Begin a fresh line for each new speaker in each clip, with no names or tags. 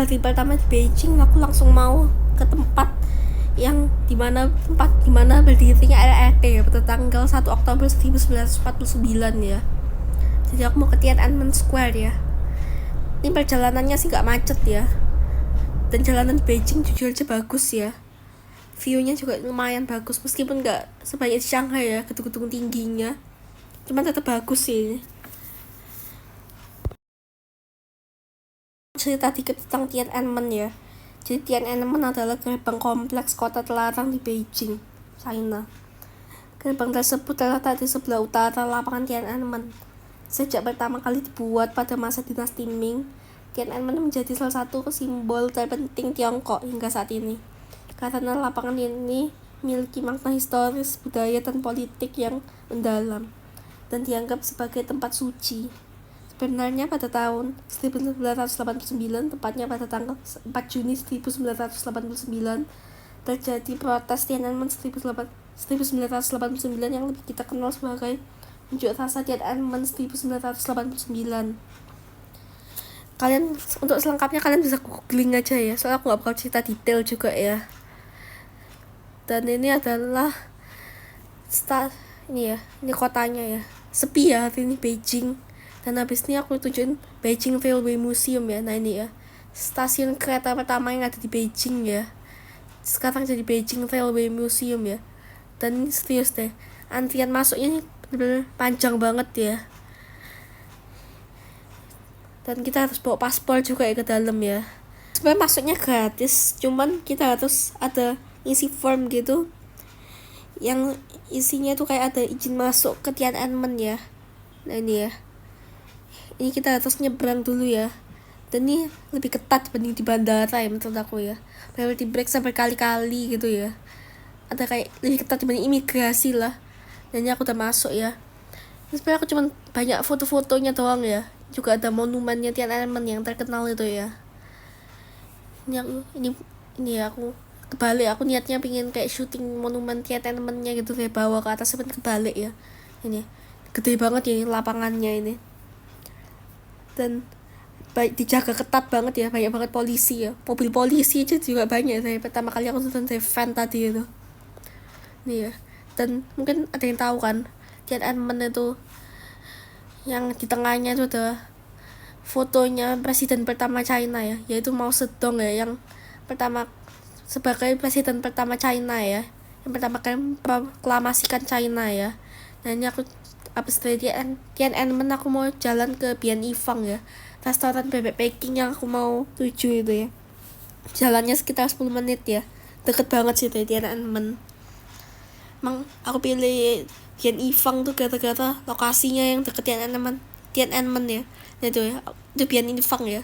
Hari pertama di Beijing aku langsung mau ke tempat dimana berdirinya LRT pada tanggal 1 Oktober 1949 ya. Jadi aku mau ke Tiananmen Square ya. Ini perjalanannya sih gak macet ya. Dan jalanan di Beijing jujur aja bagus ya. View-nya juga lumayan bagus meskipun gak sebanyak di Shanghai ya, gedung-gedung tingginya. Cuman tetap bagus sih. Cerita dikit tentang Tiananmen ya. Jadi Tiananmen adalah gerbang kompleks kota terlarang di Beijing, China. Gerbang tersebut terletak di sebelah utara lapangan Tiananmen. Sejak pertama kali dibuat pada masa dinasti Ming, Tiananmen menjadi salah satu simbol terpenting Tiongkok hingga saat ini. Karena lapangan ini memiliki makna historis, budaya, dan politik yang mendalam, dan dianggap sebagai tempat suci. Sebenarnya pada tahun 1989, tepatnya pada tanggal 4 Juni 1989, terjadi protes Tiananmen 1989 yang lebih kita kenal sebagai unjuk rasa Tiananmen 1989. Kalian untuk selengkapnya kalian bisa googling aja ya, soalnya aku gak bakal cerita detail juga ya. Dan ini adalah ini kotanya ya, sepi ya hari ini Beijing. Dan habis ini aku tunjukin Beijing Railway Museum ya. Nah ini ya, stasiun kereta pertama yang ada di Beijing ya, sekarang jadi Beijing Railway Museum ya. Dan ini serius deh, antrian masuknya ini bener-bener panjang banget ya. Dan kita harus bawa paspor juga ya ke dalam ya. Sebenarnya masuknya gratis, cuman kita harus ada isi form gitu yang isinya tuh kayak ada izin masuk ke Tiananmen ya. Nah ini ya, ini kita harus nyebrang dulu ya. Dan ini lebih ketat dibanding di bandara ya menurut aku ya. Benar di break sampai kali-kali gitu ya. Ada kayak lebih ketat dibanding imigrasi lah. Dan ini aku udah masuk ya. Ini sebenarnya aku cuman banyak foto-fotonya doang ya. Juga ada monumennya Tiananmen yang terkenal itu ya. Ini ya aku kebalik, aku niatnya pengen kayak syuting monumen Tiananmennya gitu dari bawah ke atas, sampai kebalik ya. Ini gede banget ya ini lapangannya ini. Dan baik dijaga ketat banget ya, banyak banget polisi ya, mobil polisi aja juga banyak. Dari pertama kali aku nonton dari fan tadi itu nih ya. Dan mungkin ada yang tahu kan, Tiananmen itu yang di tengahnya itu ada fotonya presiden pertama China ya, yaitu Mao Zedong ya, yang pertama sebagai presiden pertama China ya, yang pertama kali proklamasikan China ya. Dan ini aku abis dari Tiananmen aku mau jalan ke Bian Ifang ya, restoran bebek Peking yang aku mau tuju itu ya. Jalannya sekitar 10 menit ya, deket banget sih dari Tiananmen. Emang aku pilih Bian Ifang tuh gara-gara lokasinya yang deket Tiananmen ya. Nah itu ya, itu Bian Ifang ya.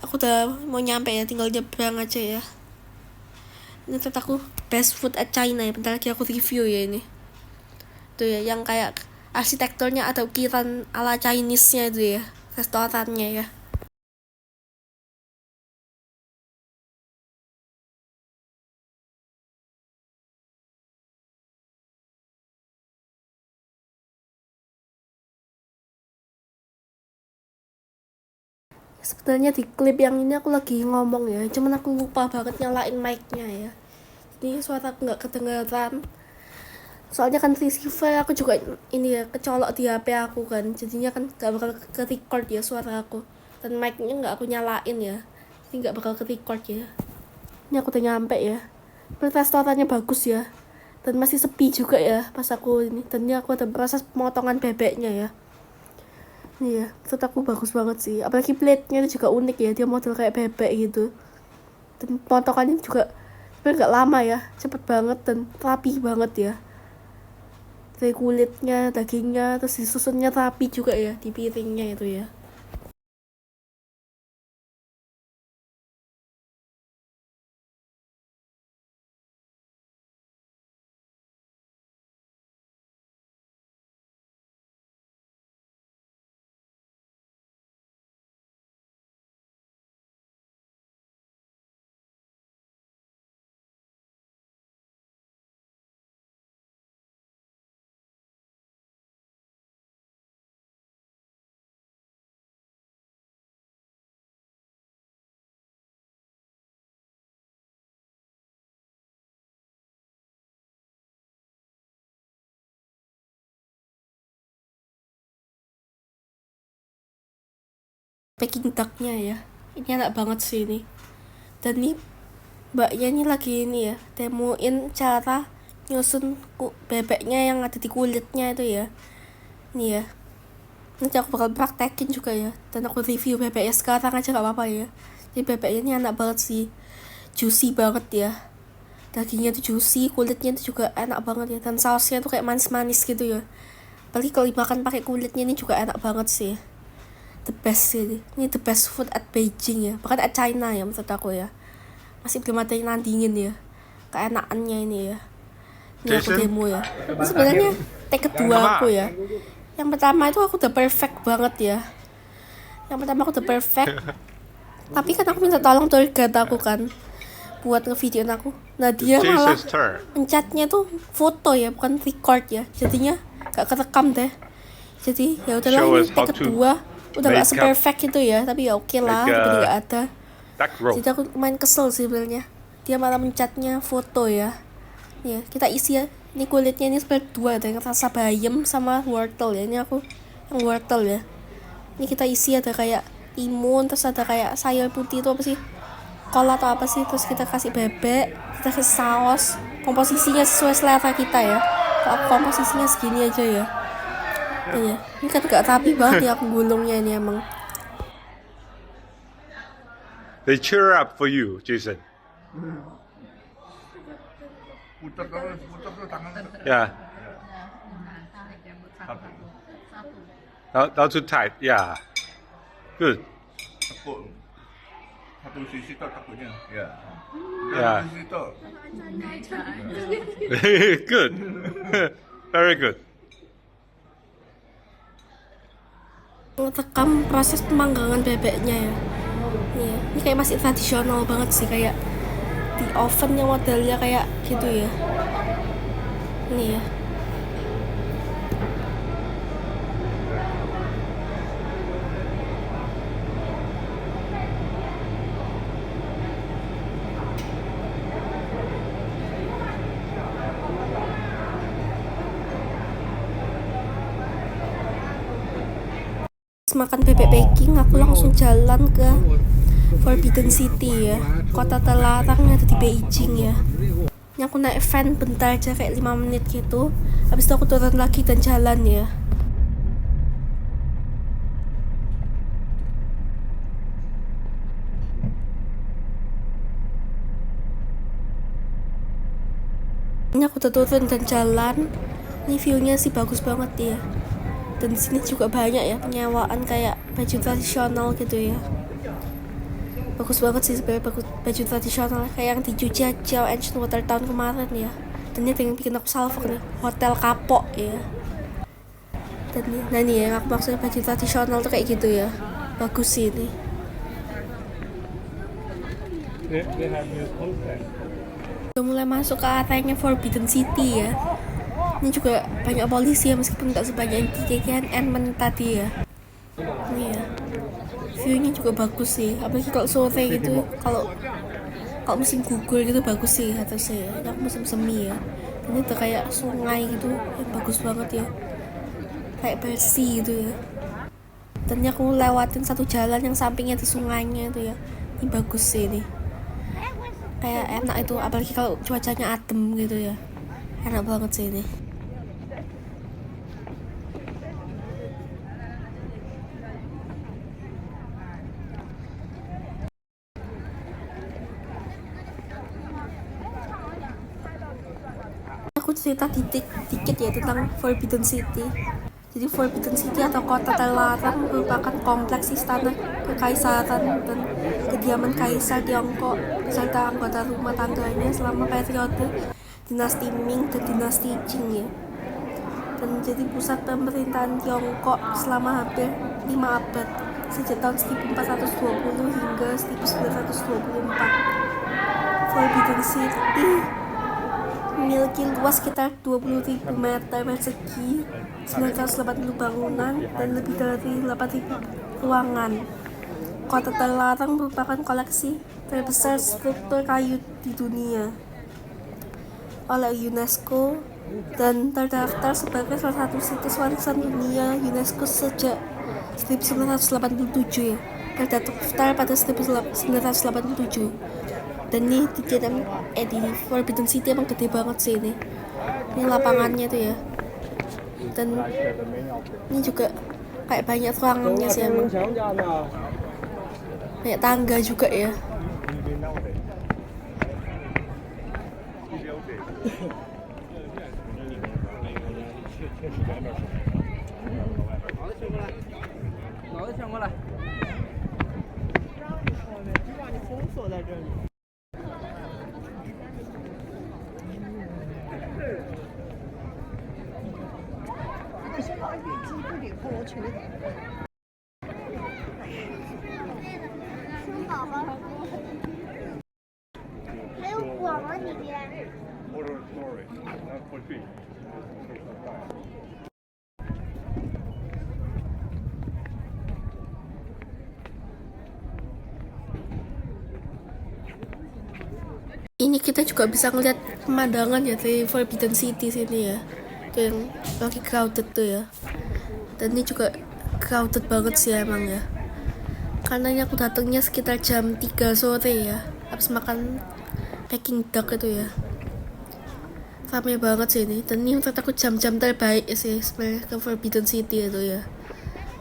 Aku udah mau nyampe ya, tinggal nyebrang aja ya. Ini ternyata aku best food at China ya, bentar lagi aku review ya ini. Tuh ya, yang kayak arsitekturnya ada ukiran ala Chinese-nya itu ya, restorannya ya. Sebenarnya di klip yang ini aku lagi ngomong ya, cuman aku lupa banget nyalain mic-nya ya. Jadi suara aku nggak kedengeran. Soalnya kan receiver aku juga ini ya kecolok di HP aku kan, jadinya kan gak bakal ke record ya suara aku. Dan mic-nya nggak aku nyalain ya, jadi nggak bakal ke record ya. Ini aku udah nyampe ya. Restorannya bagus ya, dan masih sepi juga ya pas aku ini. Dan ini aku ada proses pemotongan bebeknya ya. Iya, menurut aku bagus banget sih. Apalagi plate-nya itu juga unik ya, dia model kayak bebek gitu. Dan potongannya juga sebenarnya nggak lama ya, cepet banget dan rapi banget ya. Dari kulitnya, dagingnya, terus disusunnya rapi juga ya di piringnya itu ya. Peking ducknya ya. Ini enak banget sih ini. Dan nih mbaknya ini lagi ini ya, demoin cara nyusun bebeknya yang ada di kulitnya itu ya. Ini ya. Nanti aku bakal praktekin juga ya. Dan aku review bebeknya sekarang aja gak apa-apa ya. Jadi bebeknya ini enak banget sih. Juicy banget ya. Dagingnya tuh juicy, kulitnya tuh juga enak banget ya. Dan sausnya tuh kayak manis-manis gitu ya. Apalagi kalau dimakan pakai kulitnya ini juga enak banget sih. The best sih ini the best food at Beijing ya, bahkan at China ya menurut aku ya. Masih belum ada yang nandingin ya keenakannya ini ya. Ini aku demo ya. Ini sebenarnya take kedua aku ya. Yang pertama itu aku udah perfect banget ya. Yang pertama aku udah perfect. Tapi kan aku minta tolong tour guide aku kan buat ngevideoin aku. Nah dia malah pencetnya tuh foto ya, bukan record ya. Jadinya gak kerekam deh. Jadi ya udahlah, ini take kedua udah gak se-perfect itu ya, tapi ya oke lah, daripada gak ada. Jadi aku main kesel sih sebenarnya. Dia malah mencatnya foto ya. Ya kita isi ya. Ini kulitnya ini sebenarnya dua, ada yang rasa bayam sama wortel ya. Ini aku yang wortel ya. Ini kita isi ada kayak timun, terus ada kayak sayur putih itu apa sih, kol atau apa sih, terus kita kasih bebek, kita kasih saus. Komposisinya sesuai selera kita ya. Kalau komposisinya segini aja ya. Iya, ini kan gak rapi banget ya aku gulungnya ini emang.
They cheer up for you, Jason.
Putar tuh tangan.
Yeah. Not too tight. Yeah. Good.
Tekuk. Satu sisi tuh tekuknya. Ya.
Yeah.
Satu sisi tuh.
Good. Very good.
Rekam proses pemanggangan bebeknya ya. Ini kayak masih tradisional banget sih, kayak di oven yang modelnya kayak gitu ya. Ini ya. Makan bebek baking, aku langsung jalan ke Forbidden City ya, kota terlarang yang ada di Beijing ya. Ini aku naik van bentar aja kayak 5 menit gitu. Habis itu aku turun lagi dan jalan ya. Ini aku udah turun dan jalan. Ini view-nya sih bagus banget ya. Dan di sini juga banyak ya penyewaan kayak baju tradisional gitu ya. Bagus banget sih sebenarnya, baju tradisional kayak yang di Jiuzhajiao Ancient Water Town kemarin ya. Dan ini yang bikin aku salfok nih, Hotel Kapok ya. Dan nah nih ya, aku maksudnya baju tradisional tuh kayak gitu ya. Bagus sih ini. Udah mulai masuk ke areanya Forbidden City ya. Ini juga banyak polisi ya, meskipun gak sebanyak di KKN tadi ya. Ini ya, view-nya juga bagus sih, apalagi kalau sore gitu. Kalau musim gugur gitu bagus sih atasnya ya. Ini aku musim semi ya. Ini udah kayak sungai gitu, yang bagus banget ya, kayak bersih gitu ya. Dan ini aku lewatin satu jalan yang sampingnya ada sungainya itu ya. Ini bagus sih ini, kayak enak itu, apalagi kalau cuacanya adem gitu ya. Enak banget sih ini. Aku cerita dikit ya tentang Forbidden City. Jadi Forbidden City atau kota terlarang merupakan kompleks istana kekaisaran dan kediaman kaisar Tiongkok beserta anggota rumah tangganya selama periode dinasti Ming dan dinasti Qing ya. Dan menjadi pusat pemerintahan Tiongkok selama hampir 5 abad, sejak tahun 1420 hingga 1924. Forbidden City memiliki luas sekitar 20.000 meter persegi, 980 bangunan, dan lebih dari 8.000 ruangan. Kota terlarang merupakan koleksi terbesar struktur kayu di dunia oleh UNESCO dan terdaftar sebagai salah satu situs warisan dunia UNESCO sejak 1987 ya. terdaftar pada 1987. Dan ini di Forbidden City emang gede banget sih ini. Ini lapangannya tuh ya. Dan ini juga kayak banyak ruangannya sih emang. Banyak tangga juga ya.
还有果吗？里边？
Horror story，那过去。
Ini kita juga bisa ngeliat pemandangan ya dari Forbidden City sini ya. Itu yang lagi crowded tuh ya. Dan ini juga crowded banget sih emang ya. Karena ini aku datangnya sekitar jam 3 sore ya. Habis makan Peking duck itu ya. Ramai banget sih ini. Dan ini menurut aku jam-jam terbaik sih sebenarnya ke Forbidden City itu ya.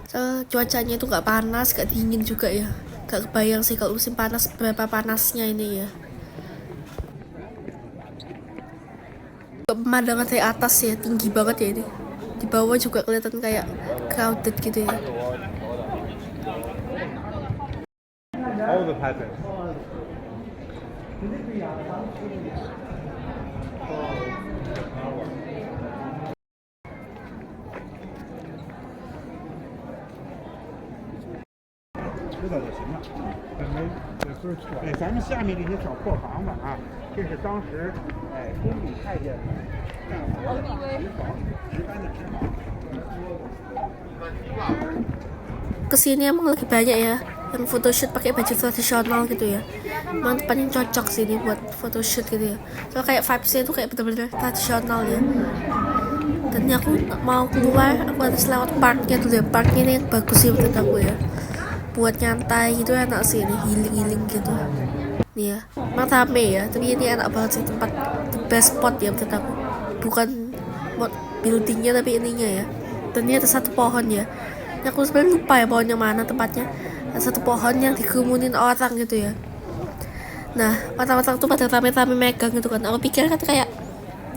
So, cuacanya itu gak panas, gak dingin juga ya. Gak kebayang sih kalau musim panas berapa panasnya ini ya. Pemandangan dari atas ya, tinggi banget ya ini. Di bawah juga kelihatan kayak crowded gitu ya.
All the patterns. 知道就行了。咱们下面这些小破房子啊，这是当时宫里太监们干活的值班的纸坊。
Kesini emang lagi banyak ya yang photoshoot pakai baju tradisional gitu ya. Emang tempatnya cocok sih ini buat photoshoot gitu ya. So kayak vibes-nya itu kayak bener-bener tradisional ya. Dan ini aku mau keluar, aku harus lewat parknya dulu ya. Parknya ini yang bagus sih menurut aku ya. Buat nyantai gitu enak sih ini, healing-healing gitu. Nih ya, emang rame ya, tapi ini enak banget sih, tempat the best spot ya menurut aku. Bukan buildingnya tapi ininya ya. Dan ini ada satu pohon ya. Ini aku sebenarnya lupa ya pohonnya mana tempatnya. Ada satu pohon yang dikerumunin orang gitu ya. Nah, orang-orang tuh pada rame-rame megang gitu kan. Aku pikir kan kayak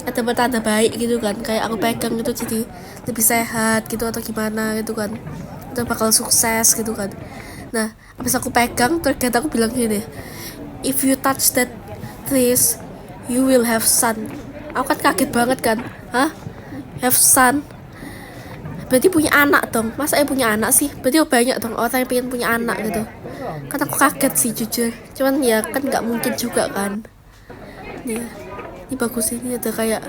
ada bertanda baik gitu kan. Kayak aku pegang gitu jadi lebih sehat gitu atau gimana gitu kan. Udah bakal sukses gitu kan. Nah, habis aku pegang, ternyata aku bilang gini, if you touch that trees, you will have sun. Aku kan kaget banget kan. Hah? Have sun? Berarti punya anak dong. Masa punya anak sih? Berarti banyak dong orang yang pengen punya anak gitu. Kan aku kaget sih jujur. Cuman ya kan nggak mungkin juga kan. Nih, ini bagus, ini ada kayak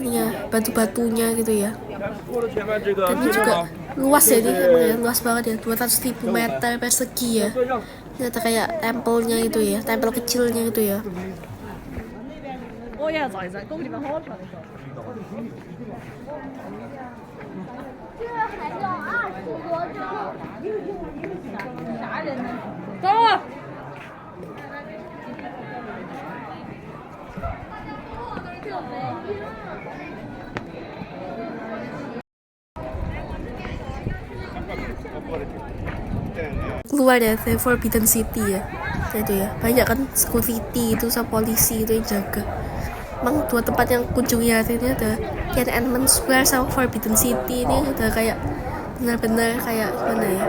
ini ya batu-batunya gitu ya. Dan ini juga luas ya ini, emang ya, luas banget ya, 200.000 meter persegi ya. Ini ada kayak tempelnya gitu ya, tempel kecilnya gitu ya.
我也找一找，公里面好漂亮。
这还要20多张。啥人呢？
走啊！
Keluar ya dari Forbidden City ya. Itu ya, banyak kan security itu sama polisi itu yang jaga. Emang dua tempat yang kunjungi hari ini ada Tiananmen Square sama Forbidden City. Ini udah kayak benar-benar kayak gimana ya,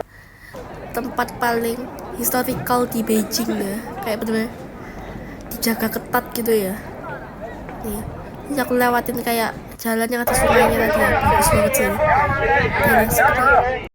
tempat paling historical di Beijing ya, kayak benar-benar dijaga ketat gitu ya. Nih, ini aku lewatin kayak jalan yang ada sungainya tadi ya, bagus banget sih. Ini seperti